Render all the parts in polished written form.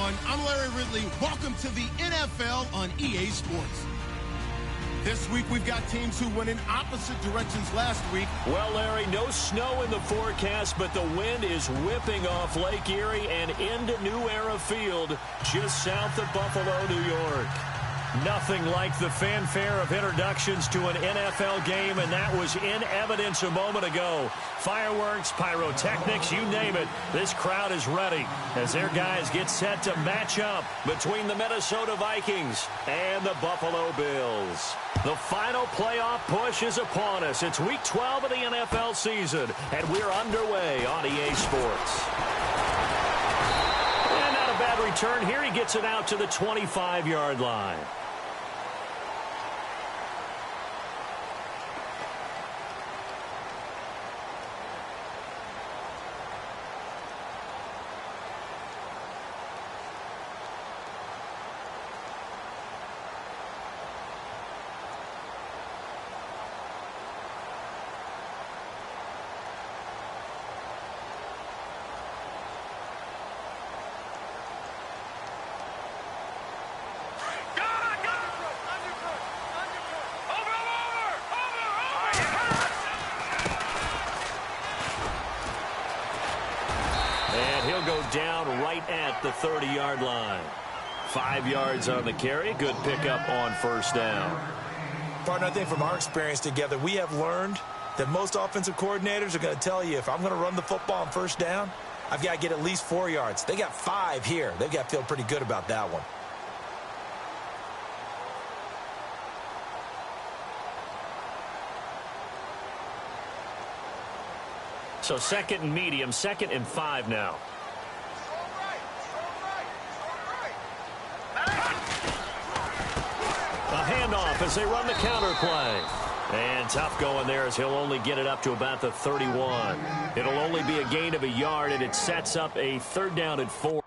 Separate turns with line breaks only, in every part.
everyone. I'm Larry Ridley. Welcome to the NFL on EA Sports. This week, we've got teams who went in opposite directions last week.
Well, Larry, no snow in the forecast, but the wind is whipping off Lake Erie and into New Era Field, just south of Buffalo, New York. Nothing like the fanfare of introductions to an NFL game, and that was in evidence a moment ago. Fireworks, pyrotechnics, you name it. This crowd is ready as their guys get set to match up between the Minnesota Vikings and the Buffalo Bills. The final playoff push is upon us. It's Week 12 of the NFL season, and we're underway on EA Sports. And not a bad return here. He gets it out to the 25-yard line. Go down right at the 30-yard line. 5 yards on the carry. Good pickup on first down.
Partner, I think from our experience together, we have learned that most offensive coordinators are going to tell you, if I'm going to run the football on first down, I've got to get at least 4 yards. They got 5 here. They've got to feel pretty good about that one.
So second and medium, 2nd and 5 now. Handoff as they run the counter play. And tough going there as he'll only get it up to about the 31. It'll only be a gain of a yard, and it sets up a 3rd down and 4.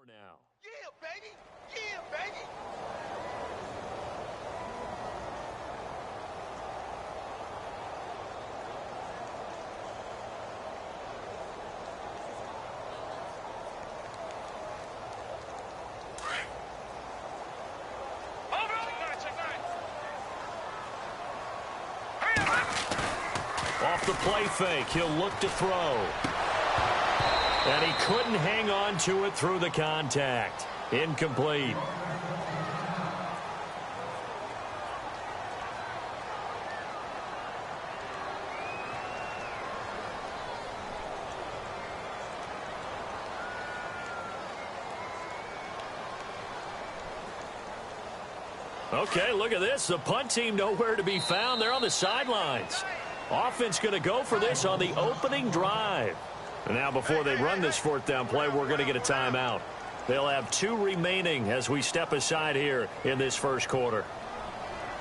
Now.
Yeah, baby! Yeah, baby!
Off the play fake, he'll look to throw. And he couldn't hang on to it through the contact. Incomplete. Okay, look at this. The punt team nowhere to be found. They're on the sidelines. Offense going to go for this on the opening drive. And now before they run this 4th down play, we're going to get a timeout. They'll have 2 remaining as we step aside here in this first quarter.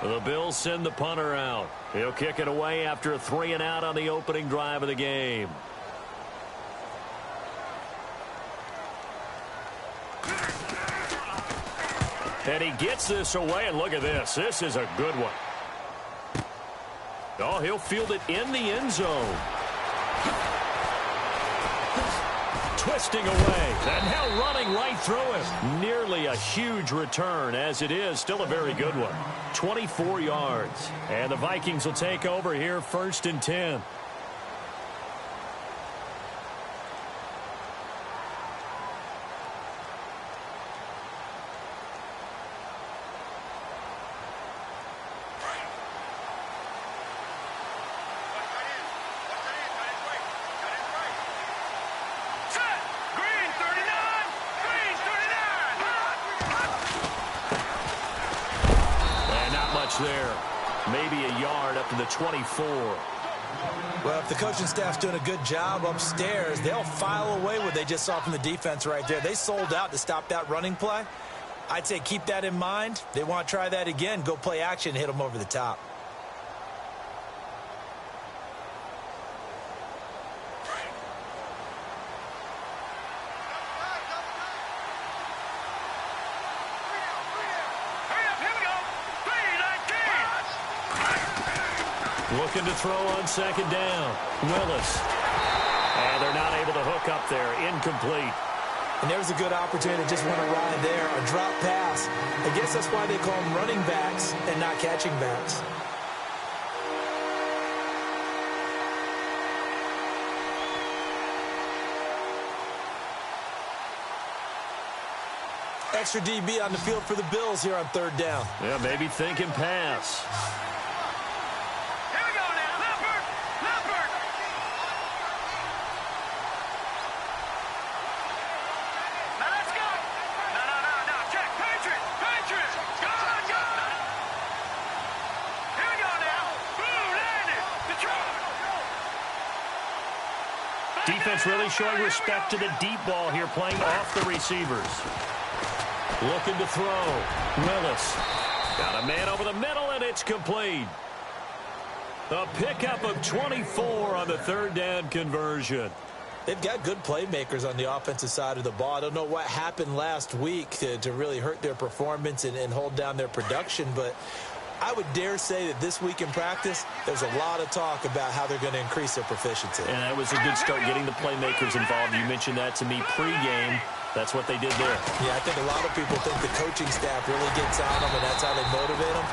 The Bills send the punter out. He'll kick it away after a 3-and-out on the opening drive of the game. And he gets this away, and look at this. This is a good one. Oh, he'll field it in the end zone. Twisting away, and now running right through him. Nearly a huge return, as it is still a very good one. 24 yards, and the Vikings will take over here 1st and 10. There. Maybe a yard up to the 24.
Well, if the coaching staff's doing a good job upstairs, they'll file away what they just saw from the defense right there. They sold out to stop that running play. I'd say keep that in mind. They want to try that again. Go play action and hit them over the top.
Looking to throw on second down. Willis. And they're not able to hook up there. Incomplete.
And there's a good opportunity to just want to ride there. A drop pass. I guess that's why they call them running backs and not catching backs. Extra DB on the field for the Bills here on third down.
Yeah, maybe thinking pass. Defense really showing respect to the deep ball here, playing off the receivers. Looking to throw. Willis. Got a man over the middle, and it's complete. A pickup of 24 on the third down conversion.
They've got good playmakers on the offensive side of the ball. I don't know what happened last week to really hurt their performance and hold down their production, but I would dare say that this week in practice, there's a lot of talk about how they're going to increase their proficiency.
And that was a good start, getting the playmakers involved. You mentioned that to me pregame. That's what they did there.
Yeah, I think a lot of people think the coaching staff really gets on them, and that's how they motivate them.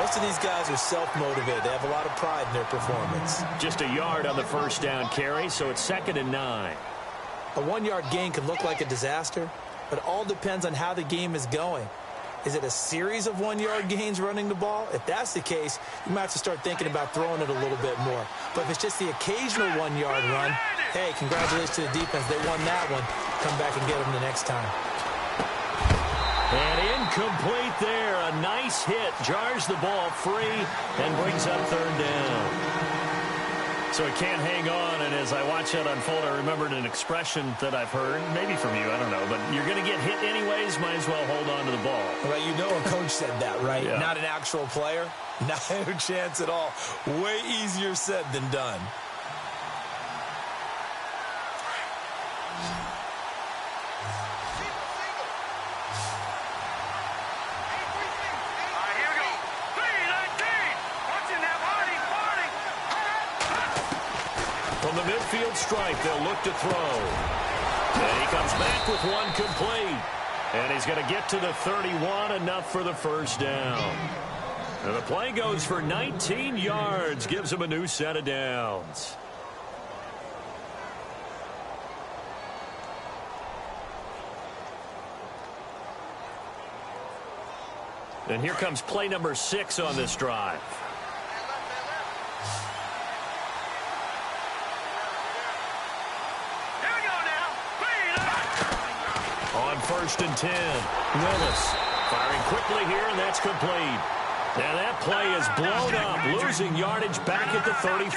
Most of these guys are self-motivated. They have a lot of pride in their performance.
Just a yard on the first down carry, so it's 2nd and 9.
A 1-yard gain can look like a disaster, but it all depends on how the game is going. Is it a series of 1-yard gains running the ball? If that's the case, you might have to start thinking about throwing it a little bit more. But if it's just the occasional 1-yard run, hey, congratulations to the defense. They won that one. Come back and get them the next time.
And incomplete there. A nice hit. Jars the ball free and brings up third down. So it can't hang on, and as I watch that unfold, I remembered an expression that I've heard, maybe from you, I don't know, but you're going to get hit anyways, might as well hold on to the ball.
Well, you know a coach said that, right?
Yeah.
Not an actual player. No chance at all. Way easier said than done.
From the midfield stripe, they'll look to throw. And he comes back with one complete. And he's going to get to the 31, enough for the first down. And the play goes for 19 yards, gives him a new set of downs. And here comes play number 6 on this drive. On 1st and 10, Willis firing quickly here, and that's complete. Now that play is blown up, losing yardage back at the 35.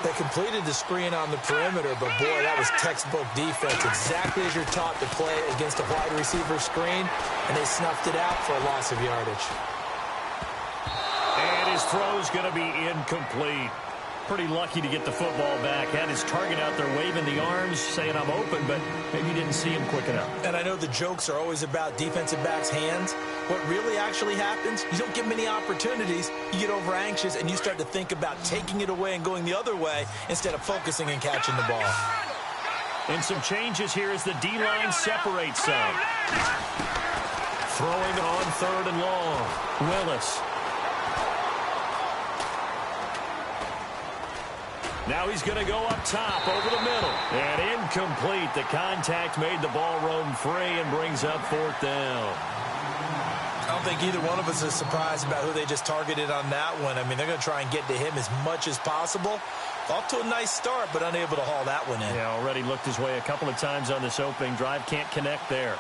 They completed the screen on the perimeter, but boy, that was textbook defense. Exactly as you're taught to play against a wide receiver screen, and they snuffed it out for a loss of yardage.
And his throw's going to be incomplete. Pretty lucky to get the football back. Had his target out there waving the arms, saying I'm open, but maybe didn't see him quick enough.
And I know the jokes are always about defensive backs' hands. What really actually happens, you don't get many opportunities, you get over anxious, and you start to think about taking it away and going the other way instead of focusing and catching the ball.
And some changes here as the D-line separates some. Throwing on 3rd and long. Willis. Now he's going to go up top over the middle. And incomplete. The contact made the ball roam free and brings up 4th down.
I don't think either one of us is surprised about who they just targeted on that one. I mean, they're going to try and get to him as much as possible. Off to a nice start, but unable to haul that one in.
Yeah, already looked his way a couple of times on this opening drive. Can't connect there.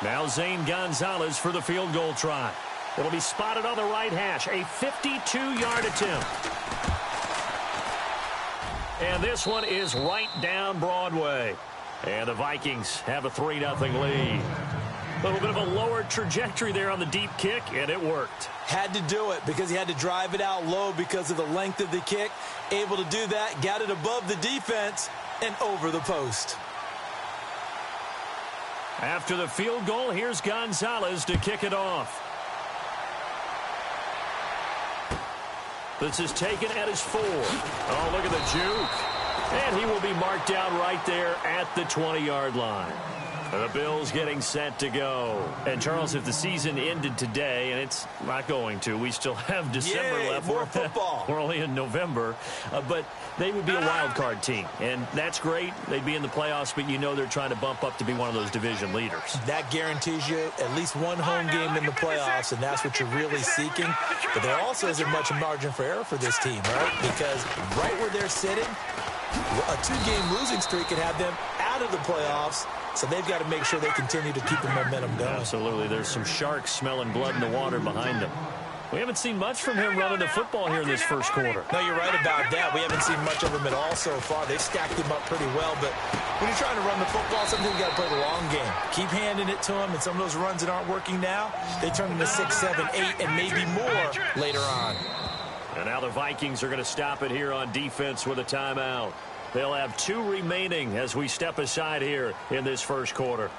Now Zane Gonzalez for the field goal try. It'll be spotted on the right hash. A 52-yard attempt. And this one is right down Broadway. And the Vikings have a 3-0 lead. A little bit of a lower trajectory there on the deep kick, and it worked.
Had to do it because he had to drive it out low because of the length of the kick. Able to do that, got it above the defense and over the post.
After the field goal, here's Gonzalez to kick it off. This is taken at his 4. Oh, look at the juke. And he will be marked down right there at the 20-yard line. The Bills getting set to go. And, Charles, if the season ended today, and it's not going to, we still have December left.
More football.
We're only in November. But they would be a wild card team. And that's great. They'd be in the playoffs, but you know they're trying to bump up to be one of those division leaders.
That guarantees you at least one home game in the playoffs, and that's what you're really seeking. But there also isn't much margin for error for this team, right? Because right where they're sitting, a 2-game losing streak could have them out of the playoffs. So they've got to make sure they continue to keep the momentum going.
Absolutely. There's some sharks smelling blood in the water behind them. We haven't seen much from him running the football here in this first quarter.
No, you're right about that. We haven't seen much of him at all so far. They've stacked him up pretty well. But when you're trying to run the football, sometimes you got to play the long game. Keep handing it to him, and some of those runs that aren't working now, they turn into 6, 7, 8, and maybe more later on.
And now the Vikings are going to stop it here on defense with a timeout. They'll have 2 remaining as we step aside here in this first quarter.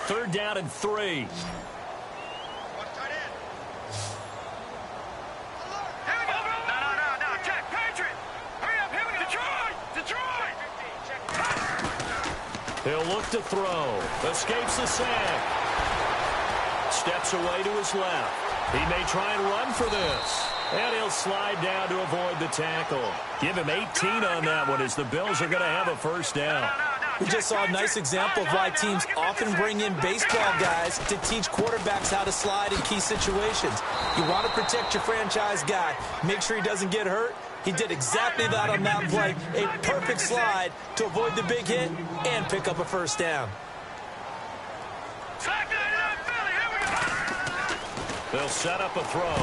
Third down and 3. He'll look to throw. Escapes the sack. Steps away to his left. He may try and run for this. And he'll slide down to avoid the tackle. Give him 18 on that one as the Bills are going to have a first down.
We just saw a nice example of why teams often bring in baseball guys to teach quarterbacks how to slide in key situations. You want to protect your franchise guy. Make sure he doesn't get hurt. He did exactly that on that play. A perfect slide to avoid the big hit and pick up a first down.
They'll set up a throw.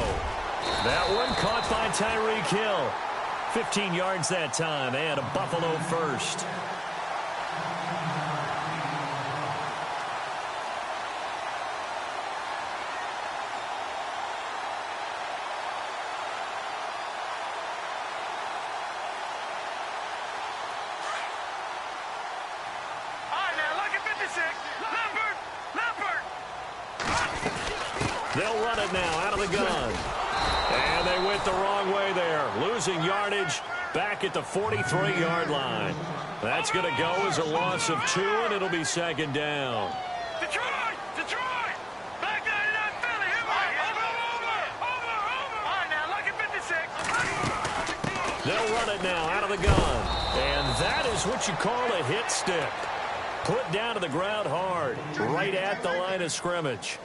That one caught by Tyreek Hill. 15 yards that time and a Buffalo first. They'll run it now out of the gun. And they went the wrong way there. Losing yardage back at the 43-yard line. That's going to go as a loss of 2, and it'll be second down.
Detroit! Back 99 Philly! Over! All right, now, lucky 56.
They'll run it now out of the gun. And that is what you call a hit stick. Put down to the ground hard, right at the line of scrimmage.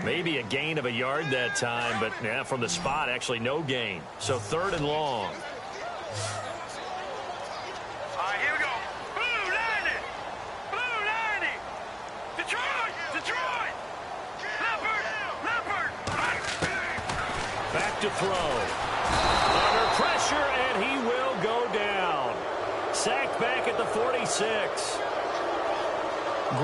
Maybe a gain of a yard that time, but yeah, from the spot, actually no gain. So 3rd and long.
All right, here we go. Blue 90. Detroit. Leopard.
Back to throw. Under pressure, and he will go down. Sacked back at the 46.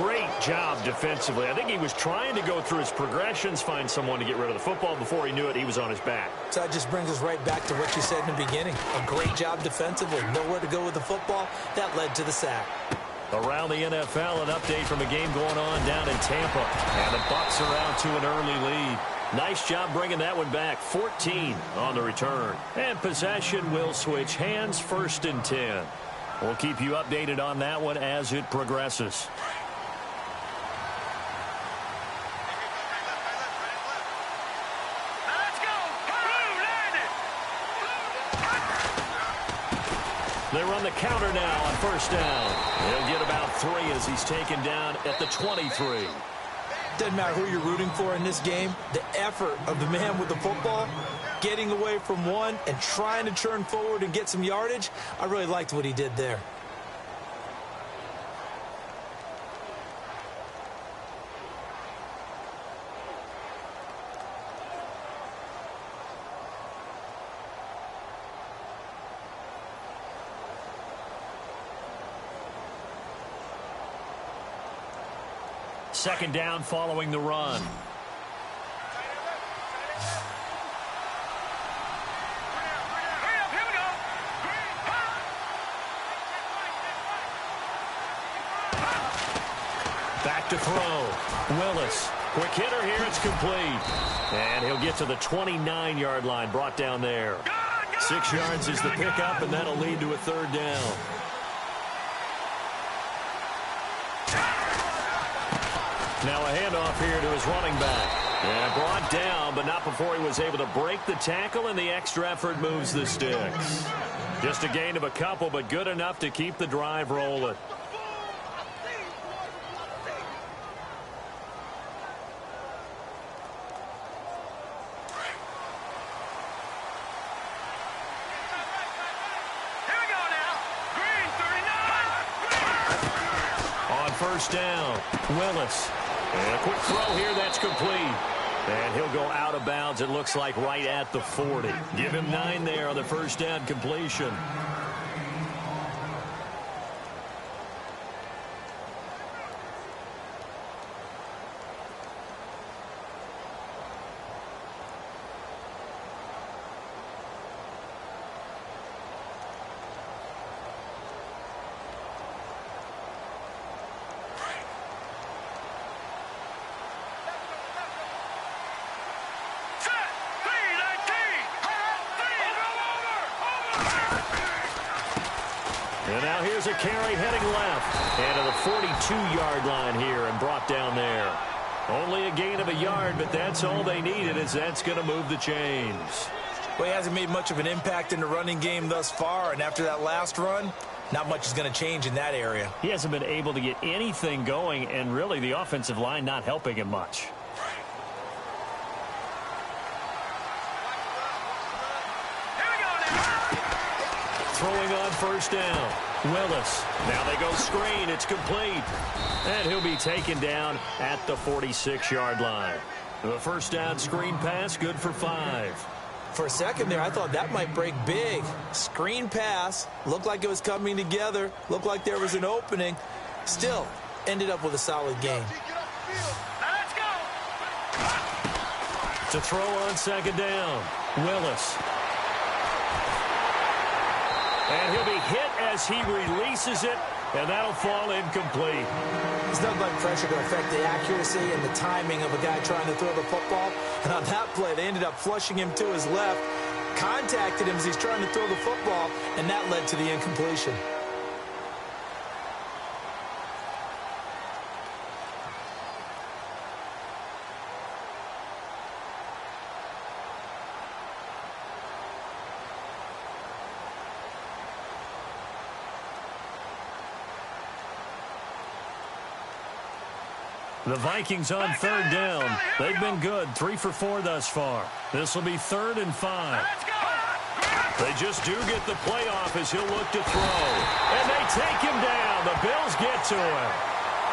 Great job defensively. I think he was trying to go through his progressions, find someone to get rid of the football. Before he knew it, he was on his back.
So that just brings us right back to what you said in the beginning. A great job defensively. Nowhere to go with the football. That led to the sack.
Around the NFL, an update from a game going on down in Tampa. And the Bucs are out to an early lead. Nice job bringing that one back. 14 on the return. And possession will switch hands, 1st and 10. We'll keep you updated on that one as it progresses. They run the counter now on 1st down. He'll get about 3 as he's taken down at the 23.
Doesn't matter who you're rooting for in this game. The effort of the man with the football, getting away from one and trying to turn forward and get some yardage, I really liked what he did there.
Second down following the run. Back to throw. Willis. Quick hitter here. It's complete. And he'll get to the 29-yard line. Brought down there. 6 yards is the pickup, and that'll lead to a third down. Now a handoff here to his running back. And brought down, but not before he was able to break the tackle, and the extra effort moves the sticks. Just a gain of a couple, but good enough to keep the drive rolling. First down, Willis. And a quick throw here, that's complete. And he'll go out of bounds, it looks like, right at the 40. Give him 9 there on the first down completion. And now here's a carry heading left. And to the 42-yard line here and brought down there. Only a gain of a yard, but that's all they needed, as that's going to move the chains.
Well, he hasn't made much of an impact in the running game thus far, and after that last run, not much is going to change in that area.
He hasn't been able to get anything going, and really the offensive line not helping him much. Throwing on first down. Willis. Now they go screen. It's complete. And he'll be taken down at the 46-yard line. The first down screen pass, good for 5.
For a second there, I thought that might break big. Screen pass. Looked like it was coming together. Looked like there was an opening. Still, ended up with a solid game.
Let's go.
To throw on second down. Willis. And he'll be hit as he releases it, and that'll fall incomplete.
There's nothing like pressure to affect the accuracy and the timing of a guy trying to throw the football. And on that play, they ended up flushing him to his left, contacted him as he's trying to throw the football, and that led to the incompletion.
The Vikings on third down. They've been good, 3 for 4 thus far. This will be 3rd and 5. They just do get the playoff as he'll look to throw. And they take him down. The Bills get to him.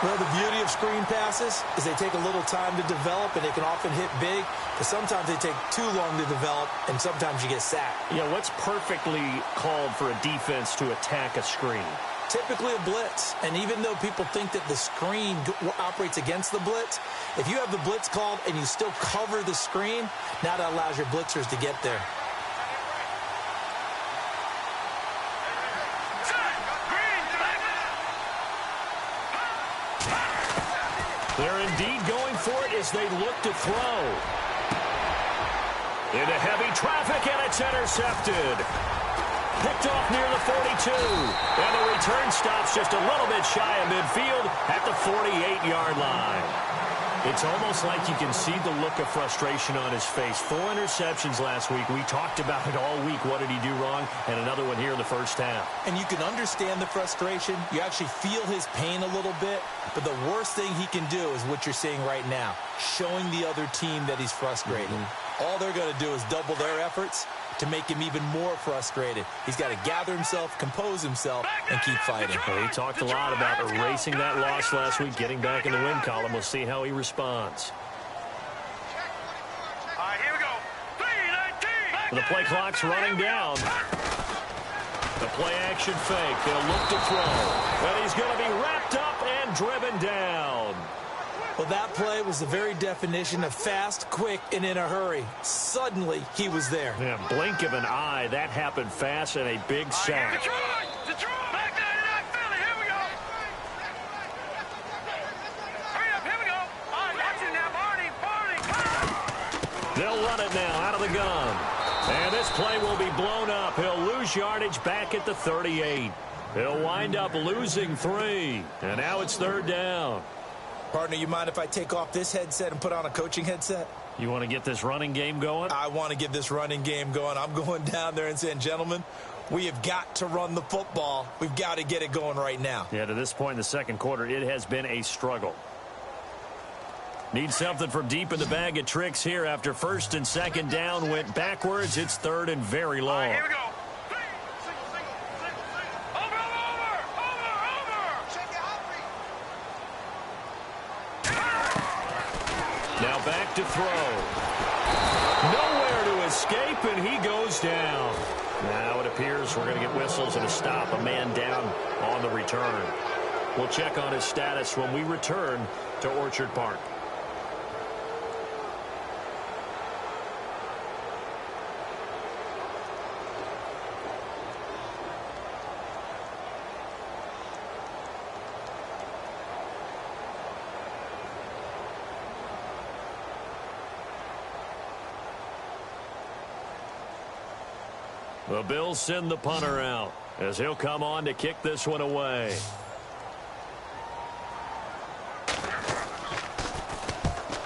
Well, the beauty of screen passes is they take a little time to develop, and they can often hit big, but sometimes they take too long to develop, and sometimes you get sacked.
Yeah, what's perfectly called for a defense to attack a screen?
Typically a blitz, and even though people think that the screen operates against the blitz, if you have the blitz called and you still cover the screen, now that allows your blitzers to get there.
They're indeed going for it as they look to throw. Into heavy traffic, and it's intercepted. Picked off near the 42. And the return stops just a little bit shy of midfield at the 48-yard line. It's almost like you can see the look of frustration on his face. 4 interceptions last week. We talked about it all week. What did he do wrong? And another one here in the first half.
And you can understand the frustration. You actually feel his pain a little bit. But the worst thing he can do is what you're seeing right now, showing the other team that he's frustrated. All they're going to do is double their efforts to make him even more frustrated. He's got to gather himself, compose himself, and keep fighting.
Well, he talked a lot about erasing that loss last week, getting back in the win column. We'll see how he responds.
All right, here we go. 3-19.
The play clock's running down. The play action fake. They'll look to throw. And he's going to be wrapped up and driven down.
Well, that play was the very definition of fast, quick, and in a hurry. Suddenly, he was there.
Yeah, blink of an eye. That happened fast and a big sack.
Detroit! Back there in Philly. Here we go. Hurry up. Here we go. All right, watch it now, Barney.
They'll run it now out of the gun. And this play will be blown up. He'll lose yardage back at the 38. He'll wind up losing 3. And now it's 3rd down.
Partner, you mind if I take off this headset and put on a coaching headset?
You want to get this running game going?
I want to get this running game going. I'm going down there and saying, gentlemen, we have got to run the football. We've got to get it going right now.
Yeah, to this point in the second quarter, it has been a struggle. Need something from deep in the bag of tricks here after 1st and 2nd down went backwards. It's 3rd and very long.
All right, here we go.
Now back to throw. Nowhere to escape, and he goes down. Now it appears we're going to get whistles and a stop. A man down on the return. We'll check on his status when we return to Orchard Park. The Bills send the punter out as he'll come on to kick this one away.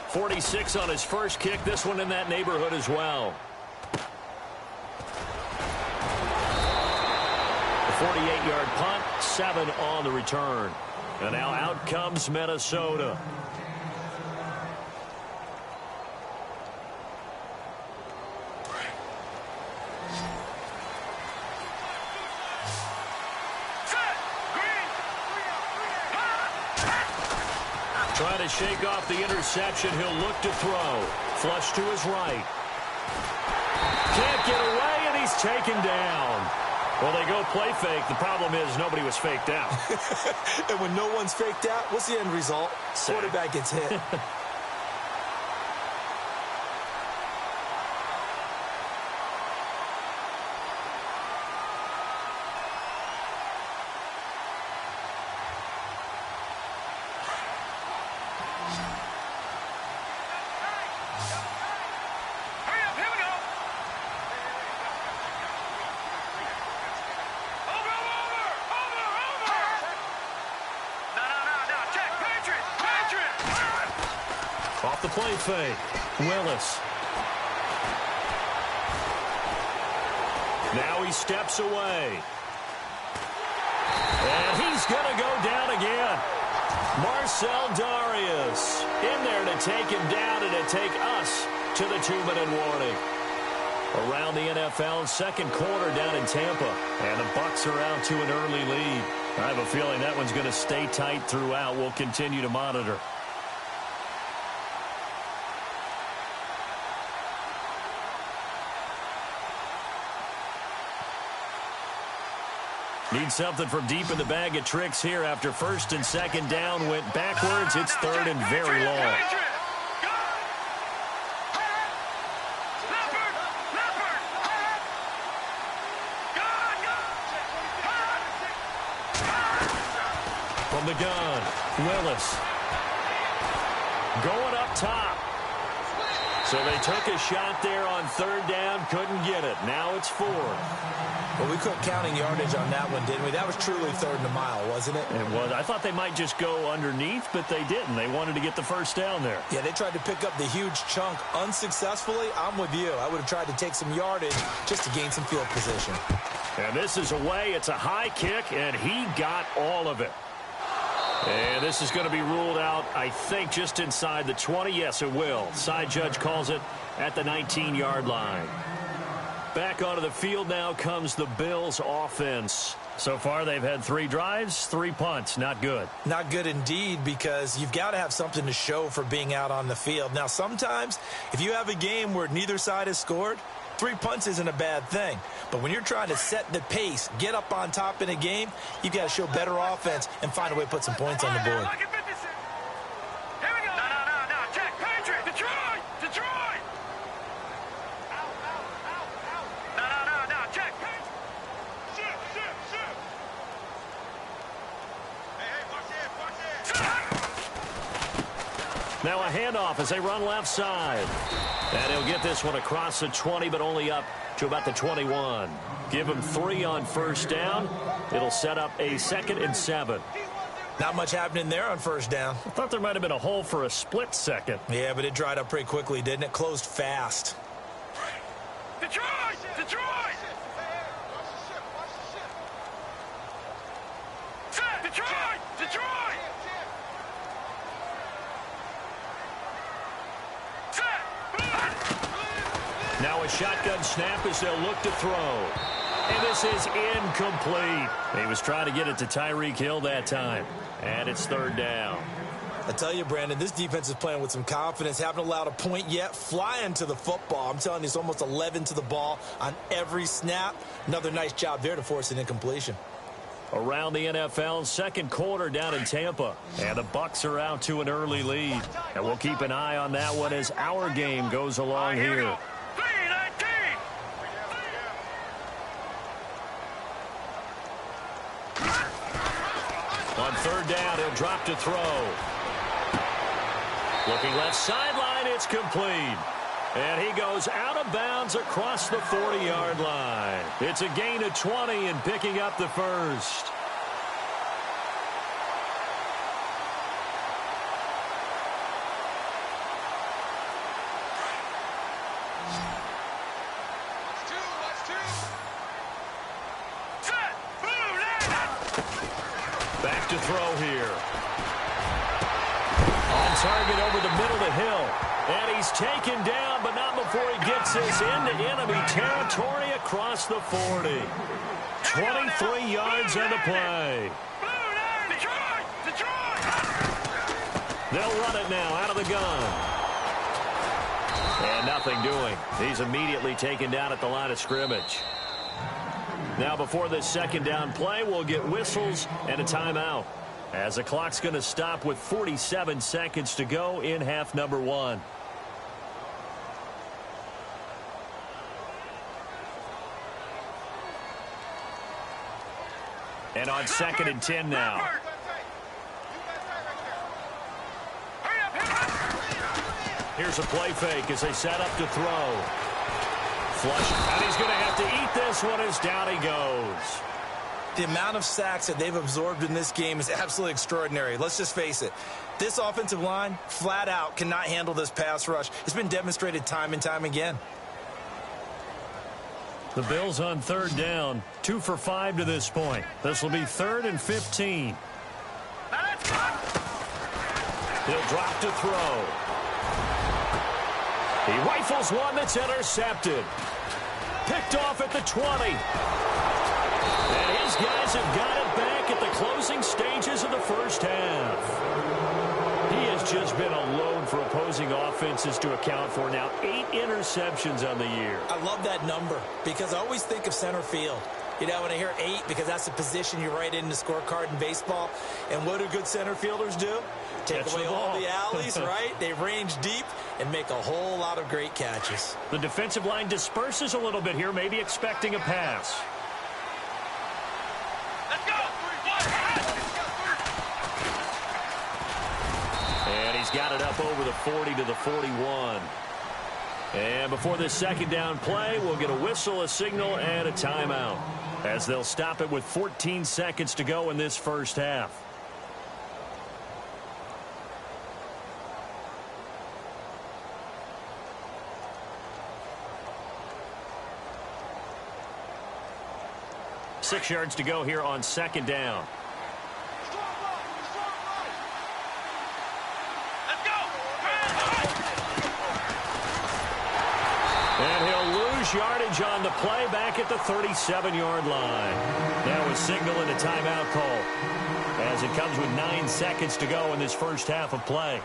.46 on his first kick. This one in that neighborhood as well. A 48-yard punt, 7 on the return. And now out comes Minnesota. Trying to shake off the interception. He'll look to throw. Flush to his right. Can't get away, and he's taken down. Well, they go play fake. The problem is nobody was faked out.
And when no one's faked out, what's the end result?
Sack.
Quarterback gets hit.
Off the play fake. Willis. Now he steps away. And he's going to go down again. Marcel Darius in there to take him down and to take us to the 2-minute warning. Around the NFL, second quarter down in Tampa. And the Bucs are out to an early lead. I have a feeling that one's going to stay tight throughout. We'll continue to monitor. Need something from deep in the bag of tricks here after 1st and 2nd down went backwards. It's 3rd and very long. From the gun, Willis. Going up top. So they took a shot there on 3rd down, couldn't get it. Now it's 4th.
Well, we quit counting yardage on that one, didn't we? That was truly 3rd and a mile, wasn't it?
It was. I thought they might just go underneath, but they didn't. They wanted to get the first down there.
Yeah, they tried to pick up the huge chunk unsuccessfully. I'm with you. I would have tried to take some yardage just to gain some field position.
And this is away. It's a high kick, and he got all of it. And this is going to be ruled out, I think, just inside the 20. Yes, it will. Side judge calls it at the 19-yard line. Back onto the field now comes the Bills offense. So far, they've had 3 drives, 3 punts. Not good.
Not good indeed, because you've got to have something to show for being out on the field. Now, sometimes, if you have a game where neither side has scored, 3 punts isn't a bad thing. But when you're trying to set the pace, get up on top in a game, you've got to show better offense and find a way to put some points on the board.
Here we go.
Now a handoff as they run left side. And he'll get this one across the 20, but only up to about the 21. Give him 3 on first down. It'll set up a 2nd and 7.
Not much happening there on first down.
I thought there might have been a hole for a split second.
Yeah, but it dried up pretty quickly, didn't it? Closed fast.
Detroit! Detroit! Set! Detroit! Detroit! Set!
Now a shotgun snap as they'll look to throw. And this is incomplete. He was trying to get it to Tyreek Hill that time. And it's 3rd down.
I tell you, Brandon, this defense is playing with some confidence. Haven't allowed a point yet. Flying to the football. I'm telling you, it's almost 11 to the ball on every snap. Another nice job there to force an incompletion.
Around the NFL, 2nd quarter down in Tampa. And the Bucs are out to an early lead. And we'll keep an eye on that one as our game goes along here. On 3rd down, he'll drop to throw. Looking left sideline, it's complete. And he goes out of bounds across the 40-yard line. It's a gain of 20 and picking up the first. Back to throw here. On target over the middle to Hill. And he's taken down, but not before he gets this into enemy territory across the 40. 23 yards on the play. They'll run it now out of the gun. And nothing doing. He's immediately taken down at the line of scrimmage. Now before this 2nd down play, we'll get whistles and a timeout, as the clock's going to stop with 47 seconds to go in half number 1. And on 2nd and 10 now. Here's a play fake as they set up to throw. Flush, and he's going to have to eat this one as down he goes.
The amount of sacks that they've absorbed in this game is absolutely extraordinary. Let's just face it. This offensive line, flat out, cannot handle this pass rush. It's been demonstrated time and time again.
The Bills on 3rd down, 2 for 5 to this point. This will be 3rd and 15. He'll drop to throw. He rifles one that's intercepted. Picked off at the 20. And his guys have got it back at the closing stages of the first half. He has just been a load for opposing offenses to account for now. 8 interceptions on the year.
I love that number because I always think of center field. You know, when I hear 8, because that's the position you write in the scorecard in baseball. And what do good center fielders do? Take away all the alleys, right? They range deep and make a whole lot of great catches.
The defensive line disperses a little bit here, maybe expecting a pass.
Let's go!
And he's got it up over the 40 to the 41. And before this 2nd down play, we'll get a whistle, a signal, and a timeout, as they'll stop it with 14 seconds to go in this first half. Six yards to go here on 2nd down. And he'll lose yardage on the play back at the 37-yard line. Now a signal and a timeout call, as it comes with 9 seconds to go in this first half of play.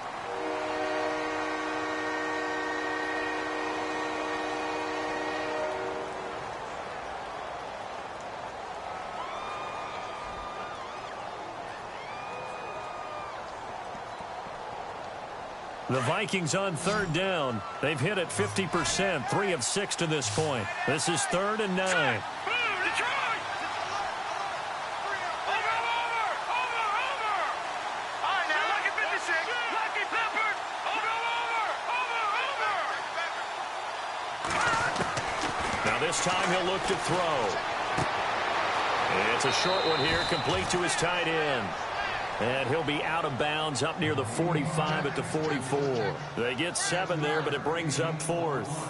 The Vikings on 3rd down. They've hit it 50%, 3 of 6 to this point. This is 3rd and 9. Now this time he'll look to throw. It's a short one here, complete to his tight end. And he'll be out of bounds up near the 45 at the 44. They get 7 there, but it brings up 4th.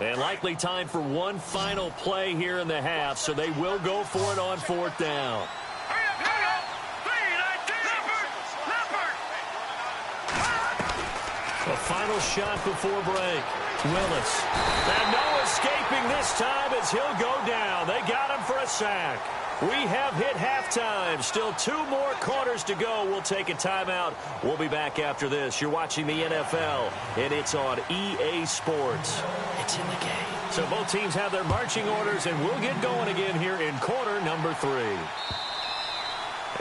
And likely time for one final play here in the half, so they will go for it on 4th down. A final shot before break. Willis. And no escaping this time as he'll go down. They got him for a sack. We have hit halftime. Still 2 more quarters to go. We'll take a timeout. We'll be back after this. You're watching the NFL, and it's on EA Sports. It's in the game. So both teams have their marching orders, and we'll get going again here in quarter number 3.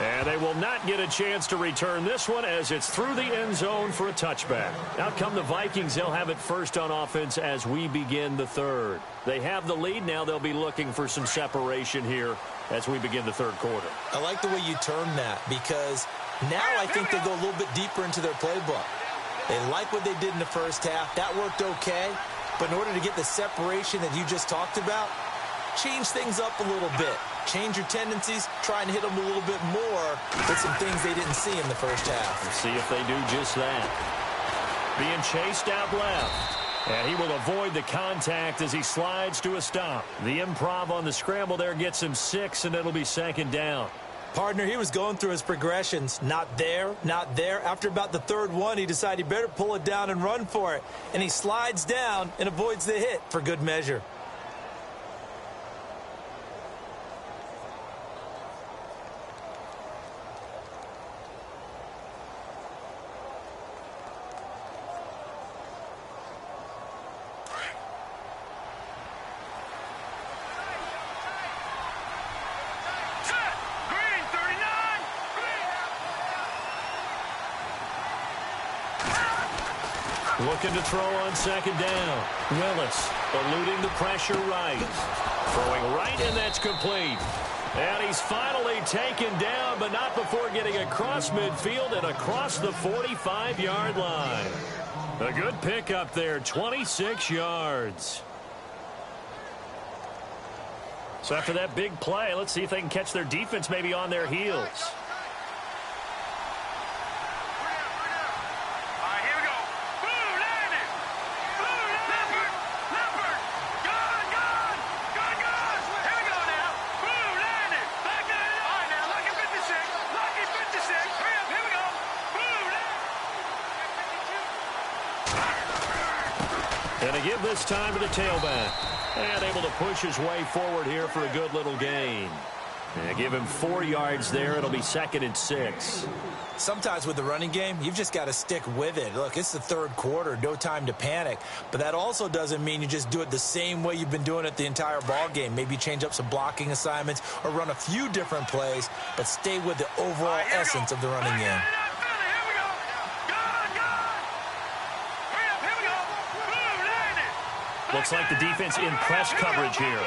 And they will not get a chance to return this one as it's through the end zone for a touchback. Out come the Vikings. They'll have it first on offense as we begin the 3rd. They have the lead. Now they'll be looking for some separation here as we begin the 3rd quarter.
I like the way you term that because now I think they go a little bit deeper into their playbook. They like what they did in the first half. That worked okay. But in order to get the separation that you just talked about, change things up a little bit. Change your tendencies, try and hit them a little bit more with some things they didn't see in the first half.
Let's see if they do just that. Being chased out left. And he will avoid the contact as he slides to a stop. The improv on the scramble there gets him 6, and it'll be 2nd down.
Partner, he was going through his progressions. Not there, not there. After about the 3rd one, he decided he better pull it down and run for it. And he slides down and avoids the hit for good measure.
Looking to throw on 2nd down. Willis eluding the pressure right. Throwing right, and that's complete. And he's finally taken down, but not before getting across midfield and across the 45-yard line. A good pickup there, 26 yards. So after that big play, let's see if they can catch their defense maybe on their heels. And to give this time to the tailback. And able to push his way forward here for a good little gain. And give him 4 yards there. It'll be 2nd and 6.
Sometimes with the running game, you've just got to stick with it. Look, it's the 3rd quarter, no time to panic. But that also doesn't mean you just do it the same way you've been doing it the entire ball game. Maybe change up some blocking assignments or run a few different plays, but stay with the overall essence of the running game.
Looks like the defense in press coverage here.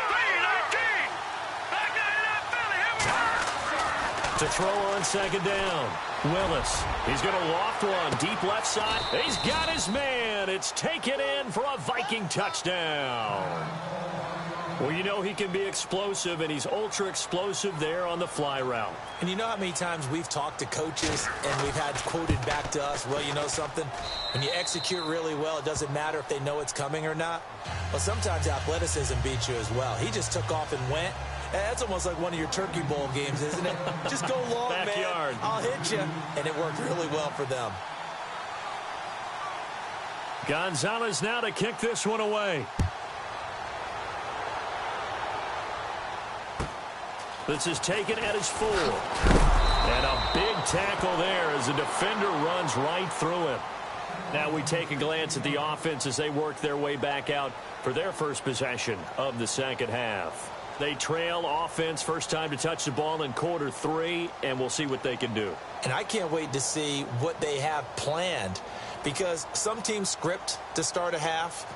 To throw on 2nd down. Willis. He's going to loft one. Deep left side. He's got his man. It's taken in for a Viking touchdown. Well, you know he can be explosive, and he's ultra explosive there on the fly route.
And you know how many times we've talked to coaches and we've had quoted back to us, well, you know something? When you execute really well, it doesn't matter if they know it's coming or not. Well, sometimes athleticism beats you as well. He just took off and went. That's almost like one of your Turkey Bowl games, isn't it? Just go long,
Backyard.
man. I'll hit you. And it worked really well for them.
Gonzalez now to kick this one away. This is taken at his 4. And a big tackle there as the defender runs right through him. Now we take a glance at the offense as they work their way back out for their first possession of the 2nd half. They trail offense first time to touch the ball in quarter 3, and we'll see what they can do.
And I can't wait to see what they have planned, because some teams script to start a half.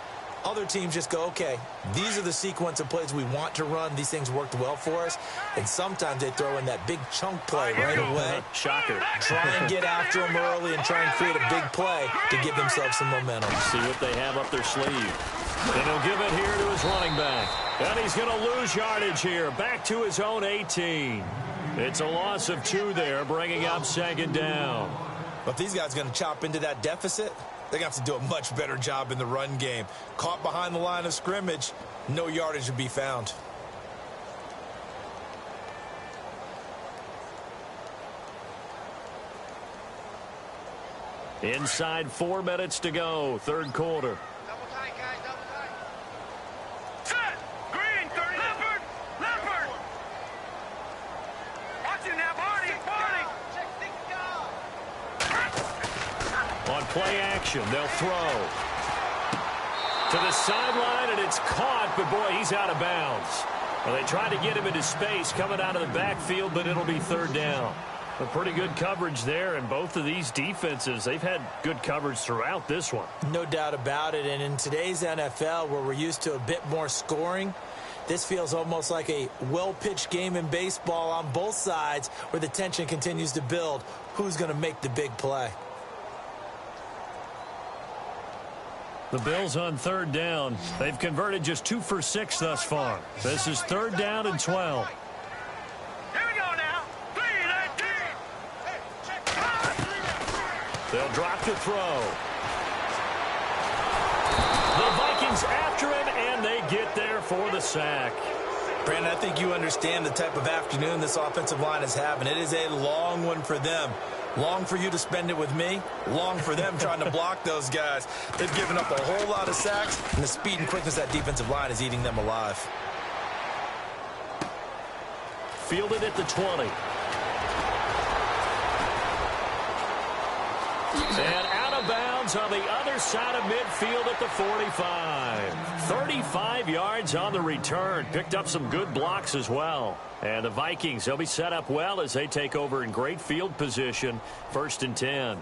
Other teams just go, okay, these are the sequence of plays we want to run. These things worked well for us. And sometimes they throw in that big chunk play right away.
Shocker.
Try and get after them early and try and create a big play to give themselves some momentum.
See what they have up their sleeve. And he'll give it here to his running back. And he's going to lose yardage here. Back to his own 18. It's a loss of 2 there, bringing up second down.
But if these guys are going to chop into that deficit, they're going to have to do a much better job in the run game. Caught behind the line of scrimmage, no yardage to be found.
Inside 4 minutes to go, third quarter.
Double tight, guys, double tight. Set! Green, 30. Leopard! Leopard! Watch it now, Barney! Barney! Check
On play action, they'll throw. To the sideline, and it's caught, but boy, he's out of bounds. Well, they tried to get him into space coming out of the backfield, but it'll be third down. A pretty good coverage there, and both of these defenses, they've had good coverage throughout this one.
No doubt about it, and in today's NFL, where we're used to a bit more scoring, this feels almost like a well-pitched game in baseball on both sides, where the tension continues to build. Who's going to make the big play?
The Bills on third down. They've converted just 2 for 6 thus far. This is third down and 12.
Here we go now. 3-19.
They'll drop to throw. The Vikings after him, and they get there for the sack.
Brandon, I think you understand the type of afternoon this offensive line is having. It is a long one for them. Long for you to spend it with me. Long for them trying to block those guys. They've given up a whole lot of sacks, and the speed and quickness of that defensive line is eating them alive.
Fielded at the 20. And out of bounds on the other side of midfield at the 45. 35 yards on the return. Picked up some good blocks as well. And the Vikings, they'll be set up well as they take over in great field position. 1st and 10.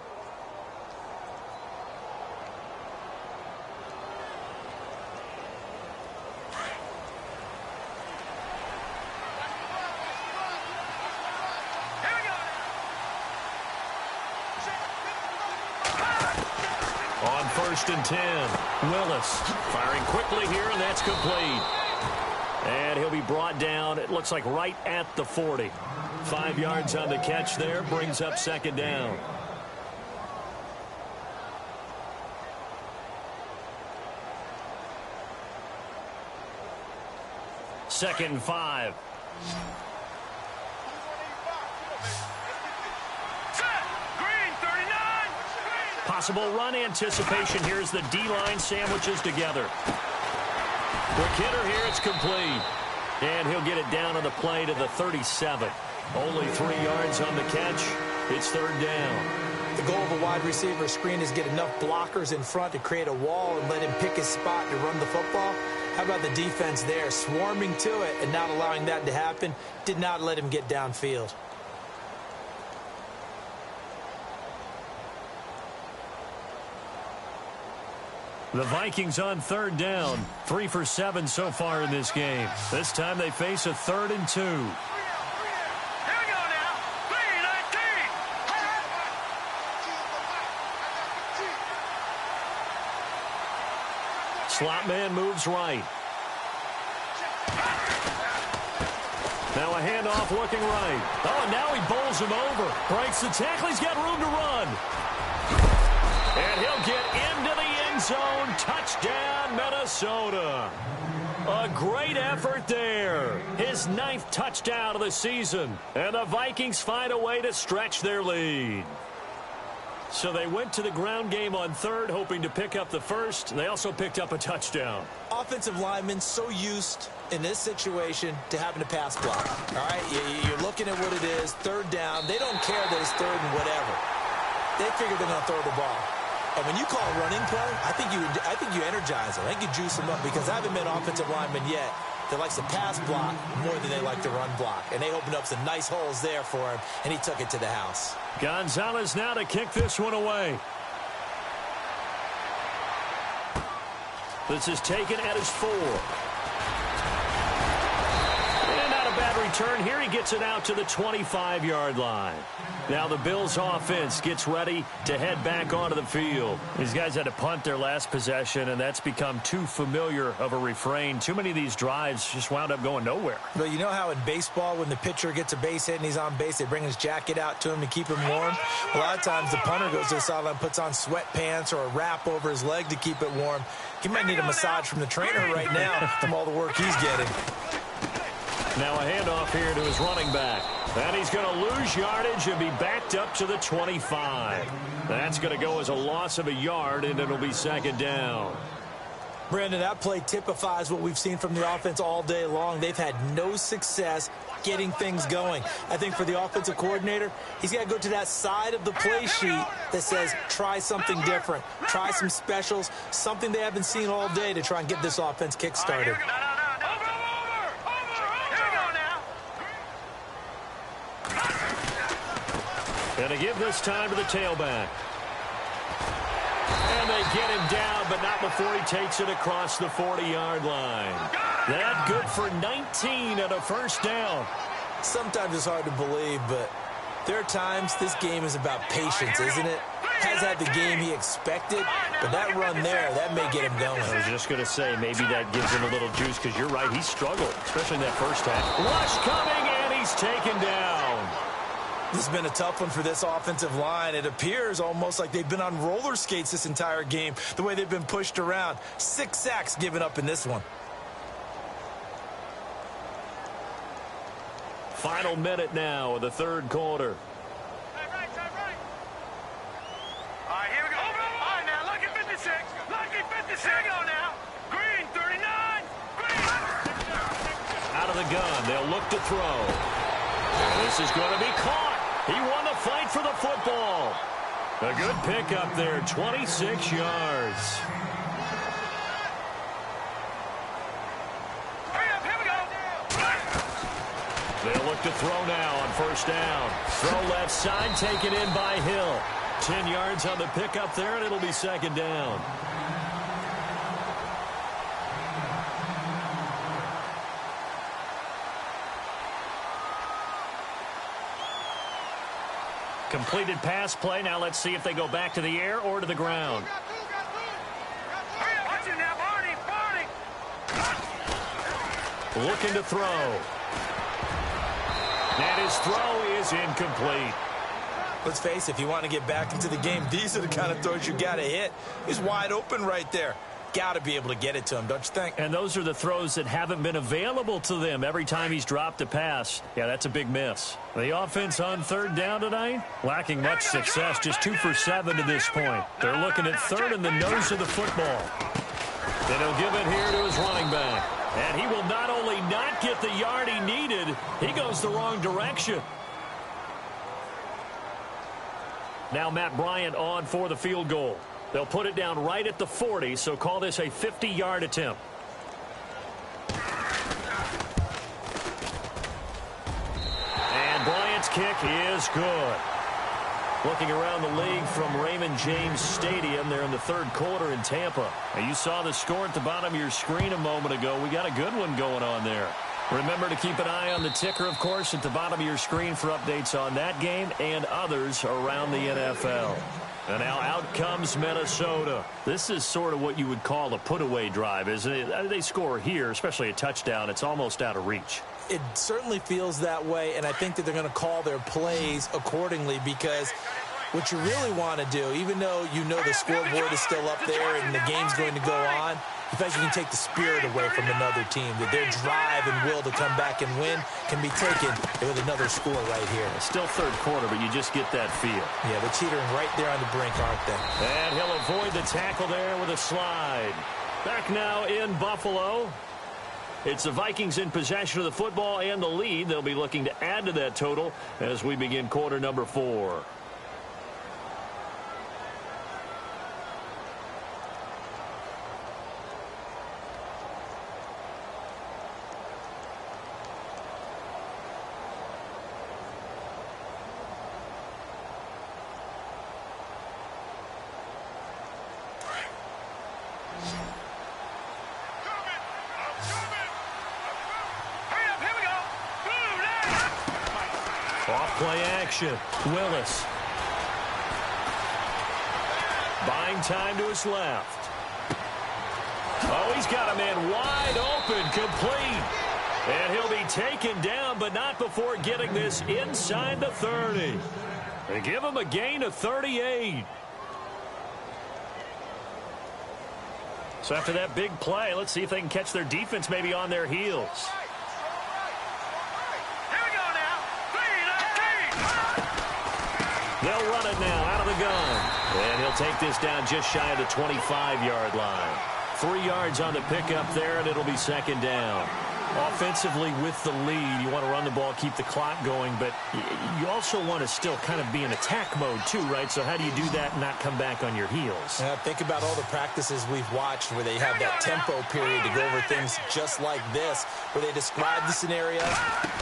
On 1st and 10, Willis firing quickly here, and that's complete. And he'll be brought down, it looks like right at the 40. 5 yards on the catch there, brings up second down. Second and 5. Possible run anticipation here as the D-line sandwiches together. Quick hitter here, it's complete. And he'll get it down on the play to the 37. Only 3 yards on the catch. It's third down.
The goal of a wide receiver screen is get enough blockers in front to create a wall and let him pick his spot to run the football. How about the defense there, swarming to it and not allowing that to happen? Did not let him get downfield.
The Vikings on third down. 3 for 7 so far in this game. This time they face a 3rd and 2.
Here we go now. 3-19.
Slot man moves right. Now a handoff looking right. Oh, and now he bowls him over. Breaks the tackle. He's got room to run. And he'll get into the end zone. Touchdown, Minnesota. A great effort there. His 9th touchdown of the season. And the Vikings find a way to stretch their lead. So they went to the ground game on third, hoping to pick up the first. They also picked up a touchdown.
Offensive linemen so used in this situation to having to pass block. All right, you're looking at what it is, third down. They don't care that it's third and whatever. They figure they're going to throw the ball. And when you call a running play, I think you energize them. I think you juice them up, because I haven't met offensive linemen yet that likes to pass block more than they like to run block. And they opened up some nice holes there for him, and he took it to the house.
Gonzalez now to kick this one away. This is taken at his 4. And not a bad return here. He gets it out to the 25-yard line. Now the Bills offense gets ready to head back onto the field. These guys had to punt their last possession, and that's become too familiar of a refrain. Too many of these drives just wound up going nowhere.
But you know how in baseball, when the pitcher gets a base hit and he's on base, they bring his jacket out to him to keep him warm? A lot of times the punter goes to the sideline, puts on sweatpants or a wrap over his leg to keep it warm. He might need a massage from the trainer right now from all the work he's getting.
Now a handoff here to his running back. And he's going to lose yardage and be backed up to the 25. That's going to go as a loss of a yard, and it'll be second down.
Brandon, that play typifies what we've seen from the offense all day long. They've had no success getting things going. I think for the offensive coordinator, he's got to go to that side of the play sheet that says try something different, try some specials, something they haven't seen all day to try and get this offense kick-started.
Going to give this time to the tailback. And they get him down, but not before he takes it across the 40-yard line. That good for 19 and a first down.
Sometimes it's hard to believe, but there are times this game is about patience, isn't it? Has had the game he expected, but that run there, that may get him going.
I was just going to say, maybe that gives him a little juice, because you're right, he struggled, especially in that first half. Rush coming, and he's taken down.
This has been a tough one for this offensive line. It appears almost like they've been on roller skates this entire game, the way they've been pushed around. 6 sacks given up in this one.
Final minute now of the third quarter.
Right. All right, here we go. All right, now, lucky 56. Lucky 56. Here we go now. Green, 39. Green.
Out of the gun, they'll look to throw. This is going to be caught. He won the fight for the football. A good pickup there, 26 yards.
Here we go.
They'll look to throw now on first down. Throw left side, taken in by Hill. 10 yards on the pickup there, and it'll be second down. Completed pass play. Now let's see if they go back to the air or to the ground.
Watch it now, Barney.
Looking to throw. And his throw is incomplete.
Let's face it, if you want to get back into the game, these are the kind of throws you got to hit. He's wide open right there. Got to be able to get it to him, don't you think?
And those are the throws that haven't been available to them every time he's dropped a pass. Yeah, that's a big miss. The offense on third down tonight, lacking much success, just 2 for 7 to this point. They're looking at third in the nose of the football. Then he'll give it here to his running back. And he will not only not get the yard he needed, he goes the wrong direction. Now Matt Bryant on for the field goal. They'll put it down right at the 40, so call this a 50-yard attempt. And Bryant's kick is good. Looking around the league from Raymond James Stadium there in the third quarter in Tampa. Now, you saw the score at the bottom of your screen a moment ago. We got a good one going on there. Remember to keep an eye on the ticker, of course, at the bottom of your screen for updates on that game and others around the NFL. And now out comes Minnesota. This is sort of what you would call a put-away drive, isn't it? They score here, especially a touchdown. It's almost out of reach.
It certainly feels that way, and I think that they're going to call their plays accordingly, because what you really want to do, even though you know the scoreboard is still up there and the game's going to go on, in fact, you can take the spirit away from another team, that their drive and will to come back and win can be taken with another score right here.
It's still third quarter, but you just get that feel.
Yeah, they're teetering right there on the brink, aren't they?
And he'll avoid the tackle there with a slide. Back now in Buffalo. It's the Vikings in possession of the football and the lead. They'll be looking to add to that total as we begin quarter number 4. Off play action. Willis. Buying time to his left. Oh, he's got a man wide open, complete. And he'll be taken down, but not before getting this inside the 30. They give him a gain of 38. So after that big play, let's see if they can catch their defense maybe on their heels. They'll run it now out of the gun. And he'll take this down just shy of the 25-yard line. 3 yards on the pickup there, and it'll be second down. Offensively with the lead, you want to run the ball, keep the clock going, but you also want to still kind of be in attack mode too, right? So how do you do that and not come back on your heels?
Yeah, think about all the practices we've watched where they have that tempo period to go over things just like this, where they describe the scenario,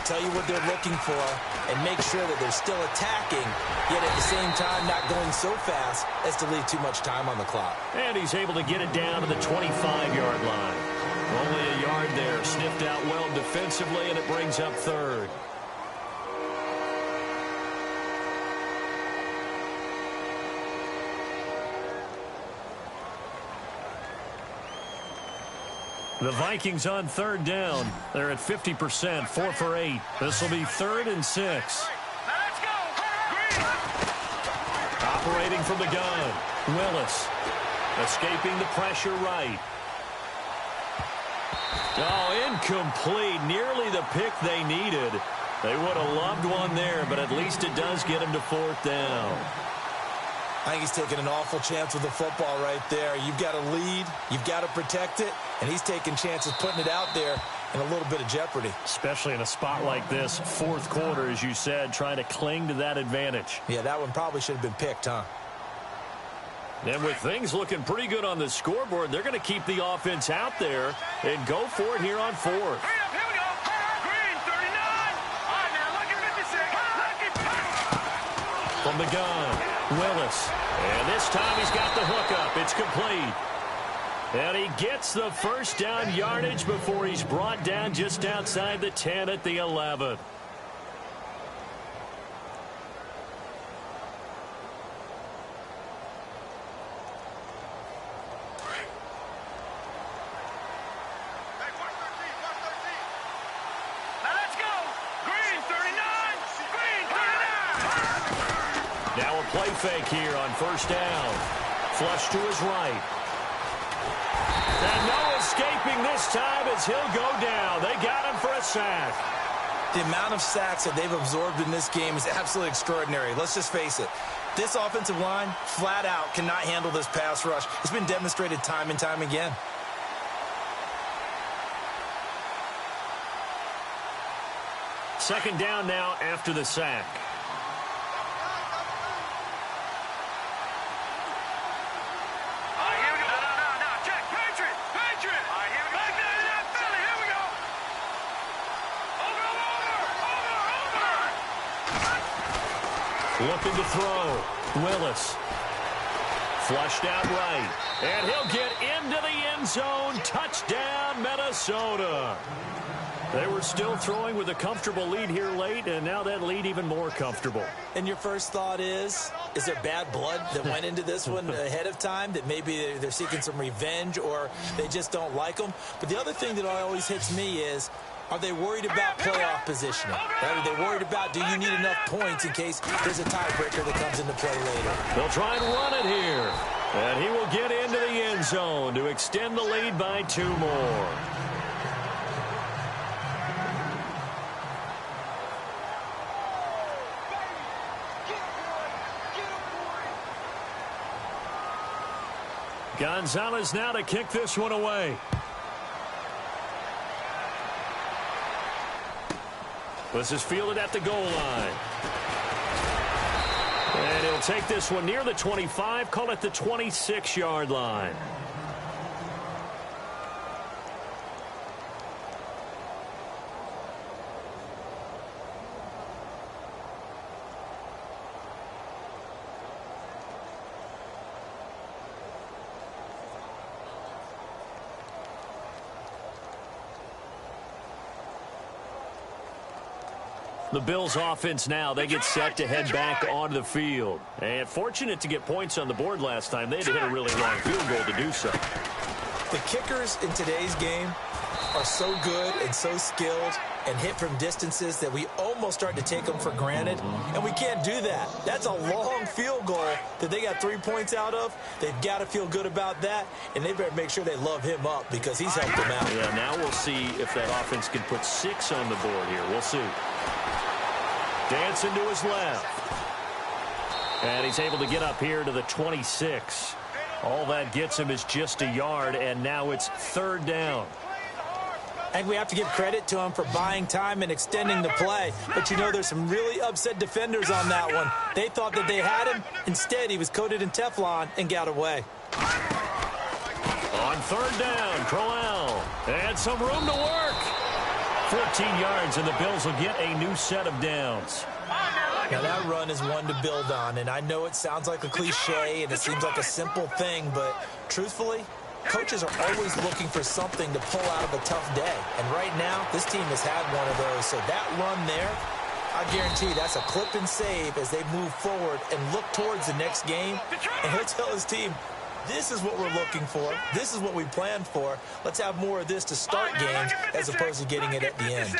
tell you what they're looking for, and make sure that they're still attacking, yet at the same time not going so fast as to leave too much time on the clock.
And he's able to get it down to the 25-yard line. Only a yard there, sniffed out well defensively, and it brings up third. The Vikings on third down. They're at 50%, 4 for 8. This will be 3rd and 6. Operating from the gun. Willis escaping the pressure right. Oh, incomplete. Nearly the pick they needed. They would have loved one there, but at least it does get him to 4th down.
I think he's taking an awful chance with the football right there. You've got to lead, you've got to protect it, and he's taking chances putting it out there in a little bit of jeopardy.
Especially in a spot like this, 4th quarter, as you said, trying to cling to that advantage.
Yeah, that one probably should have been picked, huh?
And with things looking pretty good on the scoreboard, they're going to keep the offense out there and go for it here on 4th.
Here we go. Green, 39. All right, now, lucky 56.
From the gun, Willis. And this time he's got the hook up. It's complete. And he gets the first down yardage before he's brought down just outside the 10 at the 11. Play fake here on first down. Flush to his right. And no escaping this time as he'll go down. They got him for a sack.
The amount of sacks that they've absorbed in this game is absolutely extraordinary. Let's just face it. This offensive line, flat out, cannot handle this pass rush. It's been demonstrated time and time again.
Second down now after the sack. Looking to throw. Willis. Flushed out right. And he'll get into the end zone. Touchdown, Minnesota. They were still throwing with a comfortable lead here late, and now that lead even more comfortable.
And your first thought is there bad blood that went into this one ahead of time, that maybe they're seeking some revenge or they just don't like them? But the other thing that always hits me is, are they worried about playoff positioning? Right? Are they worried about, do you need enough points in case there's a tiebreaker that comes into play later?
They'll try and run it here. And he will get into the end zone to extend the lead by 2 more. Gonzalez now to kick this one away. This is fielded at the goal line. And he'll take this one near the 25, call it the 26-yard line. The Bills offense now, they get set to head back onto the field. And fortunate to get points on the board last time. They had to hit a really long field goal to do so.
The kickers in today's game are so good and so skilled and hit from distances that we almost start to take them for granted. And we can't do that. That's a long field goal that they got 3 points out of. They've got to feel good about that, and they better make sure they love him up because he's helped them out.
Yeah, now we'll see if that offense can put 6 on the board here. We'll see. Dancing to his left. And he's able to get up here to the 26. All that gets him is just a yard, and now it's 3rd down.
I think we have to give credit to him for buying time and extending the play. But, you know, there's some really upset defenders on that one. They thought that they had him. Instead, he was coated in Teflon and got away.
On 3rd down, Crowell. And some room to work. 14 yards, and the Bills will get a new set of downs.
Now, that run is one to build on. And I know it sounds like a cliche and it seems like a simple thing, but truthfully, coaches are always looking for something to pull out of a tough day. And right now, this team has had one of those. So that run there, I guarantee that's a clip and save as they move forward and look towards the next game. And he'll tell his team, this is what we're looking for. This is what we planned for. Let's have more of this to start games as opposed to getting it at the end.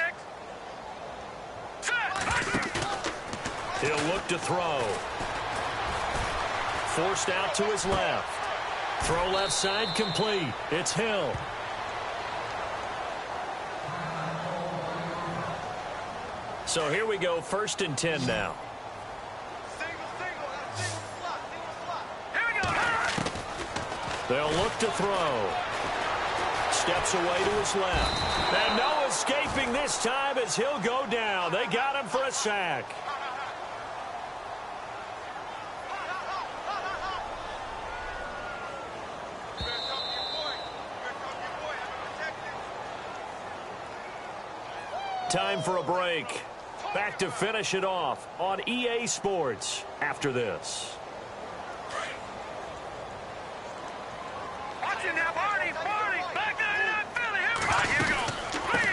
He'll look to throw. Forced out to his left. Throw left side complete. It's Hill. So here we go, 1st and 10 now. They'll look to throw. Steps away to his left. And no escaping this time as he'll go down. They got him for a sack. Time for a break. Back to finish it off on EA Sports after this.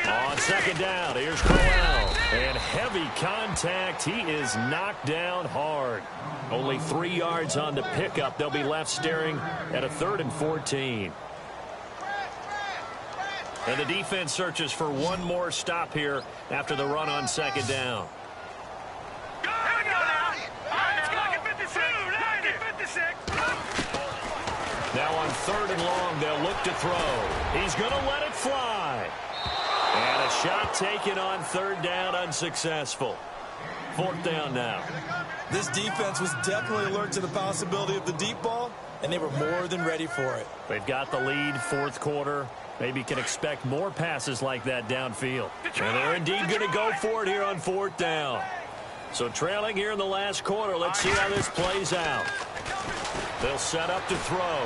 On 2nd down, here's Crowell. And heavy contact. He is knocked down hard. Only 3 yards on the pickup. They'll be left staring at a 3rd and 14. And the defense searches for one more stop here after the run on 2nd down. Now on 3rd and long, they'll look to throw. He's going to let it fly. And a shot taken on 3rd down, unsuccessful. 4th down now.
This defense was definitely alert to the possibility of the deep ball, and they were more than ready for it.
They've got the lead, 4th quarter. Maybe can expect more passes like that downfield. And they're indeed going to go for it here on 4th down. So trailing here in the last quarter, let's see how this plays out. They'll set up to throw.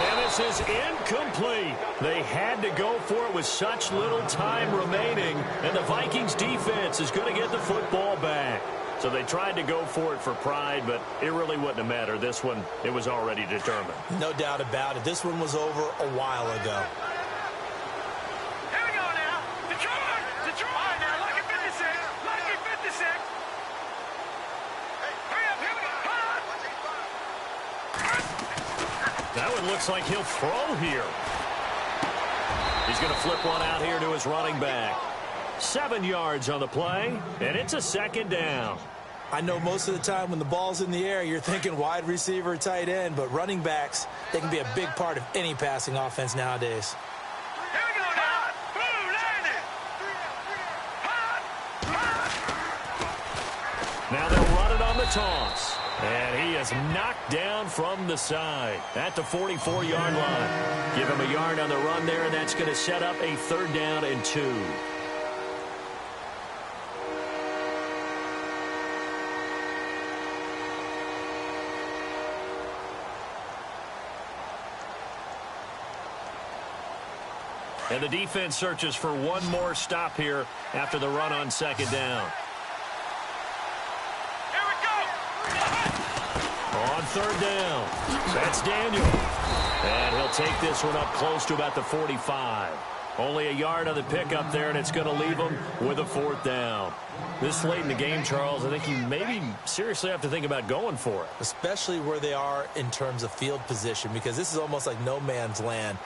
And this is incomplete. They had to go for it with such little time remaining. And the Vikings defense is going to get the football back. So they tried to go for it for pride, but it really wouldn't have mattered. This one, it was already determined.
No doubt about it. This one was over a while ago.
Here we go now. Detroit! Detroit! All right, now, lucky 56. Lucky 56. Hey, hurry up. Here we go.
That one looks like he'll throw here. He's going to flip one out here to his running back. 7 yards on the play, and it's a 2nd down.
I know most of the time when the ball's in the air, you're thinking wide receiver, tight end, but running backs, they can be a big part of any passing offense nowadays.
Here we go now. Boom, landed.
Now they'll run it on the toss. And he is knocked down from the side at the 44-yard line. Give him a yard on the run there, and that's going to set up a 3rd down and 2. And the defense searches for one more stop here after the run on 2nd down.
Here we go.
On 3rd down, that's Daniel. And he'll take this one up close to about the 45. Only a yard on the pickup there, and it's going to leave them with a 4th down. This late in the game, Charles, I think you maybe seriously have to think about going for it.
Especially where they are in terms of field position, because this is almost like no man's land.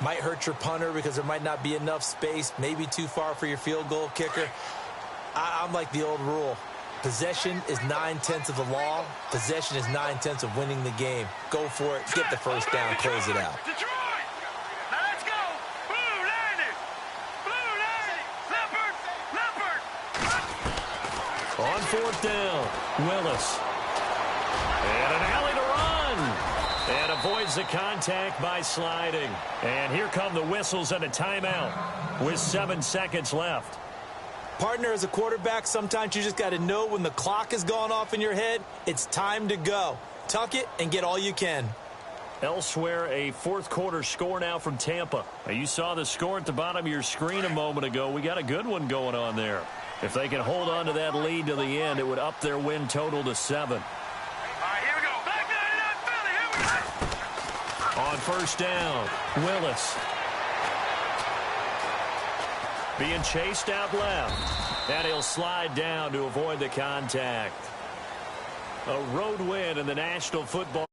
Might hurt your punter because there might not be enough space, maybe too far for your field goal kicker. I'm like the old rule. Possession is 9/10 of the law. Possession is 9/10 of winning the game. Go for it. Get the first down. Close it out.
Detroit! Now let's go! Blue landed! Blue landed! Leopard! Leopard!
On 4th down, Willis. And an alley to run. And avoids the contact by sliding. And here come the whistles and a timeout with 7 seconds left.
Partner, as a quarterback, sometimes you just got to know when the clock has gone off in your head, it's time to go. Tuck it and get all you can.
Elsewhere, a 4th quarter score now from Tampa. Now, you saw the score at the bottom of your screen a moment ago. We got a good one going on there. If they can hold on to that lead to the end, it would up their win total to 7.
All right, here we go. Back 99 Philly. Here we go.
On 1st down, Willis. Being chased out left. And he'll slide down to avoid the contact. A road win in the National Football